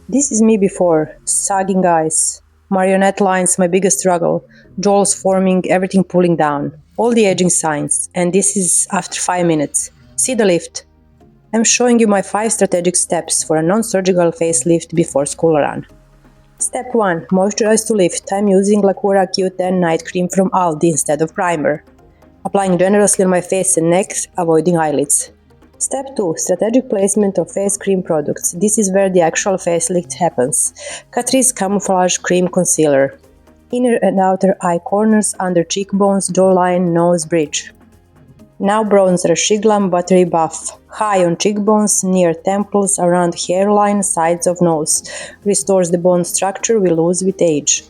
This is me before. Sagging eyes. Marionette lines my biggest struggle. Jowls forming, everything pulling down. All the aging signs. And this is after 5 minutes. See the lift. I'm showing you my 5 strategic steps for a non-surgical facelift before school run. Step 1. Moisturize to lift. I'm using Lacura Q10 night cream from Aldi instead of primer. Applying generously on my face and neck, avoiding eyelids. Step 2. Strategic placement of face cream products. This is where the actual facelift happens. Catrice Camouflage Cream Concealer. Inner and outer eye corners, under cheekbones, jawline, nose bridge. Now bronzer, Shiglam Buttery Buff. High on cheekbones, near temples, around hairline, sides of nose. Restores the bone structure we lose with age.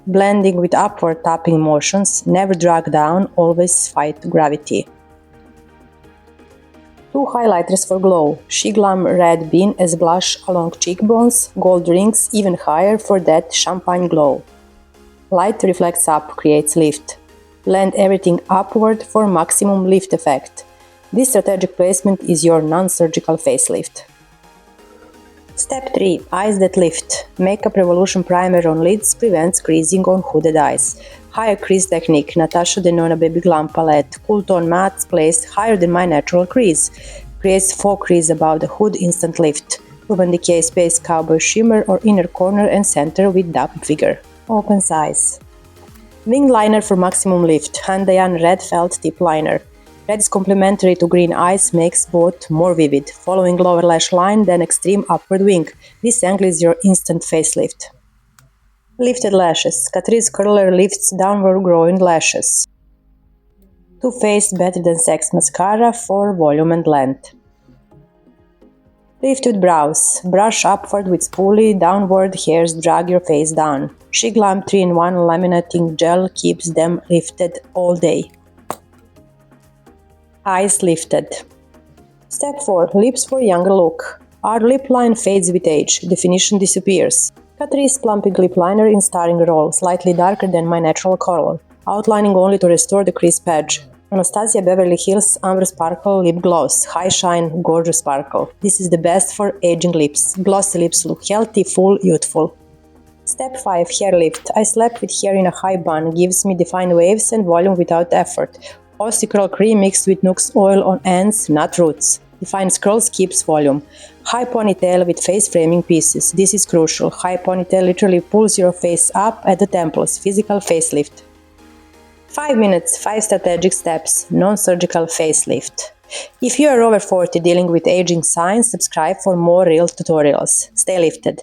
Blending with upward tapping motions, never drag down, always fight gravity. 2 highlighters for glow. Shiglam Red Bean as blush along cheekbones, gold rings even higher for that champagne glow. Light reflects up, creates lift. Blend everything upward for maximum lift effect. This strategic placement is your non-surgical facelift. Step 3. Eyes that lift. Makeup Revolution Primer on lids prevents creasing on hooded eyes. Higher crease technique, Natasha Denona Baby Glam Palette. Cool tone mattes placed higher than my natural crease. Creates faux crease above the hood, instant lift. Urban Decay Space Cowboy Shimmer or inner corner and center with dapper figure. Opens eyes. Wing liner for maximum lift. Handayan Red Felt Tip Liner. Red is complementary to green eyes, makes both more vivid. Following lower lash line, then extreme upward wing. This angle is your instant facelift. Lifted lashes. Catrice Curler lifts downward growing lashes. Too Faced Better Than Sex Mascara for volume and length. Lifted brows. Brush upward with spoolie, downward hairs drag your face down. Shiglam 3-in-1 laminating gel keeps them lifted all day. Eyes lifted. Step 4. Lips for younger look. Our lip line fades with age. Definition disappears. Catrice Plumping Lip Liner in starring role, slightly darker than my natural color. Outlining only to restore the crease patch. Anastasia Beverly Hills Amber Sparkle Lip Gloss. High shine, gorgeous sparkle. This is the best for aging lips. Glossy lips look healthy, full, youthful. Step 5. Hair lift. I slept with hair in a high bun. Gives me defined waves and volume without effort. Aussie curl cream mixed with Nuxe oil on ends, not roots. Defines curls, keeps volume. High ponytail with face framing pieces. This is crucial. High ponytail literally pulls your face up at the temples. Physical facelift. 5 minutes, 5 strategic steps. Non-surgical facelift. If you are over 40 dealing with aging signs, subscribe for more real tutorials. Stay lifted.